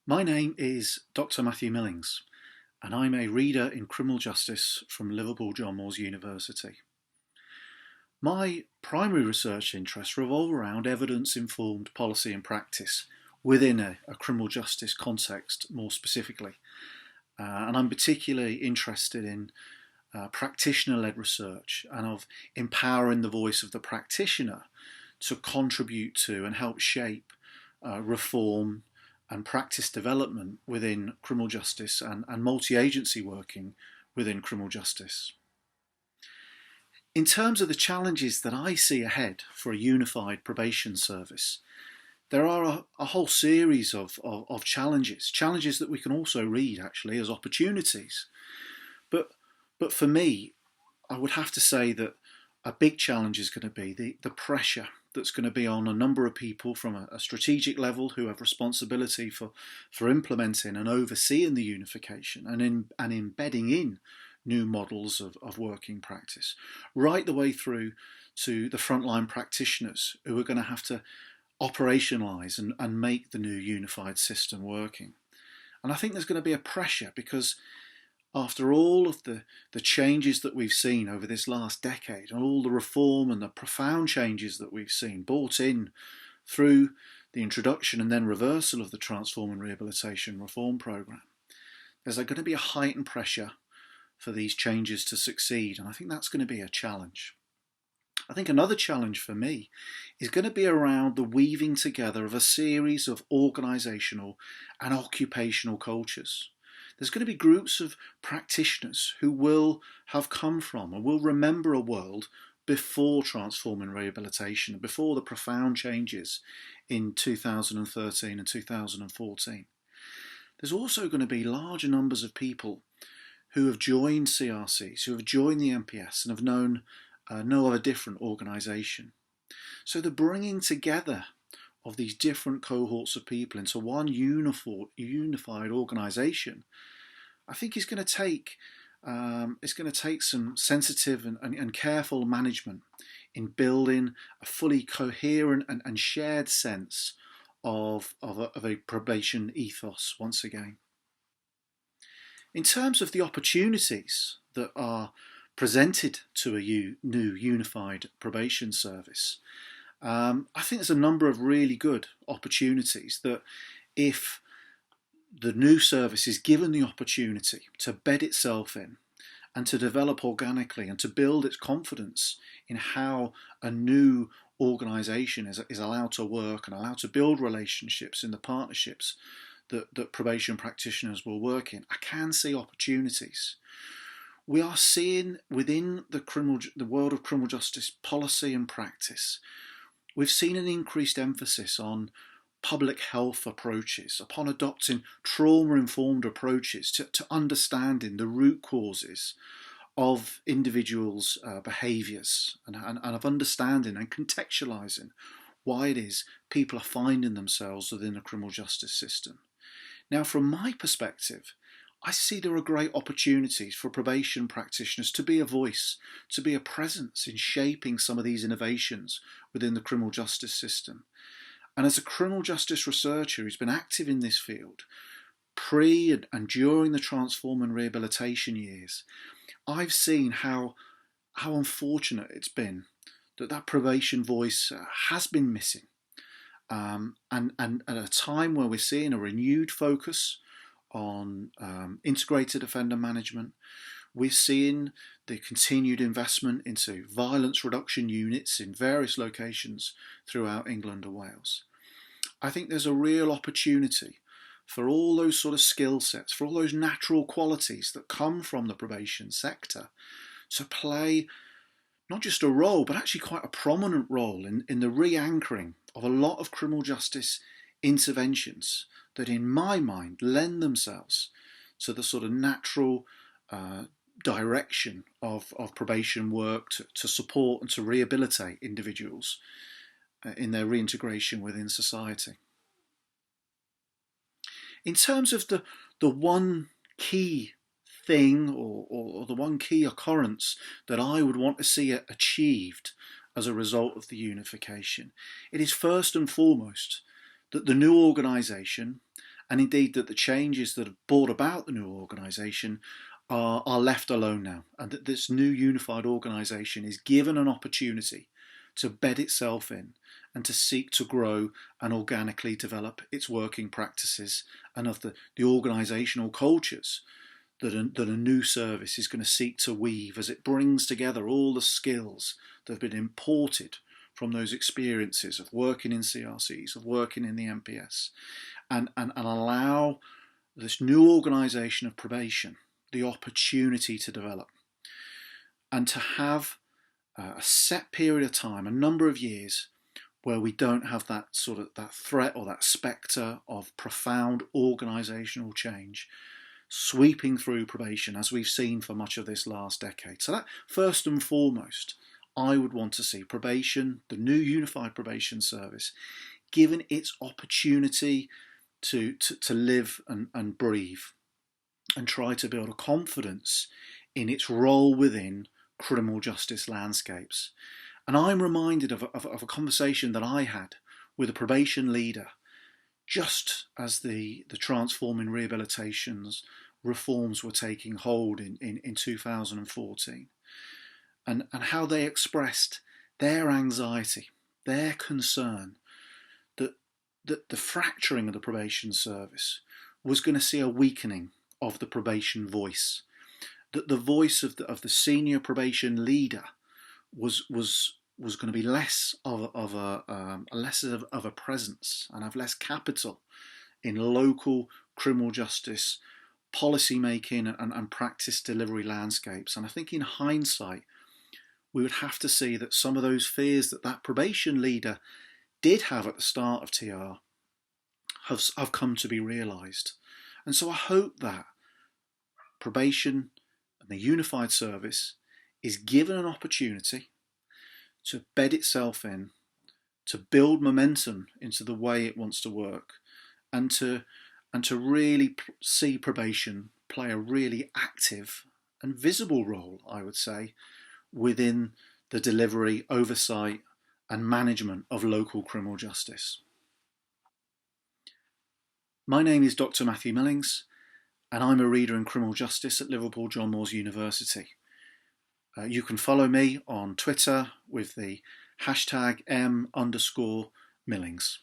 My name is Dr Matthew Millings, and I'm a reader in criminal justice from Liverpool John Moores University. My primary research interests revolve around evidence-informed policy and practice within a criminal justice context more specifically. And I'm particularly interested in practitioner-led research and of empowering the voice of the practitioner to contribute to and help shape reform and practice development within criminal justice and multi-agency working within criminal justice. In terms of the challenges that I see ahead for a unified probation service, there are a whole series of challenges that we can also read actually as opportunities. But for me, I would have to say that a big challenge is going to be the pressure that's going to be on a number of people from a strategic level who have responsibility for implementing and overseeing the unification and embedding in new models of working practice, right the way through to the frontline practitioners who are going to have to operationalise and make the new unified system working. And I think there's going to be a pressure because after all of the changes that we've seen over this last decade and all the reform and the profound changes that we've seen brought in through the introduction and then reversal of the Transform and Rehabilitation Reform Programme, there's going to be a heightened pressure for these changes to succeed, and I think that's going to be a challenge. I think another challenge for me is going to be around the weaving together of a series of organisational and occupational cultures. There's going to be groups of practitioners who will have come from and will remember a world before Transform and Rehabilitation, before the profound changes in 2013 and 2014. There's also going to be larger numbers of people who have joined CRCs, who have joined the MPS and have known no other different organisation. So the bringing together of these different cohorts of people into one unified organisation, I think is going to take some sensitive and careful management in building a fully coherent and shared sense of a probation ethos once again. In terms of the opportunities that are presented to a new unified probation service, I think there's a number of really good opportunities that if the new service is given the opportunity to bed itself in and to develop organically and to build its confidence in how a new organisation is allowed to work and allowed to build relationships in the partnerships that probation practitioners will work in, I can see opportunities. We are seeing within the world of criminal justice policy and practice, we've seen an increased emphasis on public health approaches, upon adopting trauma-informed approaches to understanding the root causes of individuals' behaviours and of understanding and contextualising why it is people are finding themselves within the criminal justice system. Now, from my perspective, I see there are great opportunities for probation practitioners to be a voice, to be a presence in shaping some of these innovations within the criminal justice system. And as a criminal justice researcher who's been active in this field, pre and during the Transform and Rehabilitation years, I've seen how unfortunate it's been that probation voice has been missing. And at a time where we're seeing a renewed focus on integrated offender management, we're seeing the continued investment into violence reduction units in various locations throughout England and Wales. I think there's a real opportunity for all those sort of skill sets, for all those natural qualities that come from the probation sector to play not just a role, but actually quite a prominent role in the re-anchoring of a lot of criminal justice interventions that in my mind lend themselves to the sort of natural direction of probation work to support and to rehabilitate individuals in their reintegration within society. In terms of the one key thing or the one key occurrence that I would want to see achieved as a result of the unification, it is first and foremost that the new organisation and indeed that the changes that have brought about the new organisation are left alone now, and that this new unified organisation is given an opportunity to bed itself in and to seek to grow and organically develop its working practices and of the organisational cultures that a new service is going to seek to weave as it brings together all the skills that have been imported from those experiences of working in CRCs, of working in the MPS, and allow this new organisation of probation the opportunity to develop and to have a set period of time, a number of years, where we don't have that sort of that threat or that spectre of profound organisational change sweeping through probation, as we've seen for much of this last decade. So that, first and foremost, I would want to see probation, the new unified probation service, given its opportunity to live and breathe and try to build a confidence in its role within criminal justice landscapes. And I'm reminded of a conversation that I had with a probation leader just as the transforming rehabilitations reforms were taking hold in 2014, and how they expressed their anxiety, their concern that the fracturing of the probation service was going to see a weakening of the probation voice, that the voice of the senior probation leader was going to be less of a presence and have less capital in local criminal justice policy making and practice delivery landscapes. And I think in hindsight, we would have to see that some of those fears that probation leader did have at the start of TR have come to be realised. And so I hope that probation and the unified service is given an opportunity to bed itself in, to build momentum into the way it wants to work, and to really see probation play a really active and visible role, I would say, within the delivery, oversight and management of local criminal justice. My name is Dr Matthew Millings, and I'm a reader in criminal justice at Liverpool John Moores University. You can follow me on Twitter with the hashtag #M_Millings.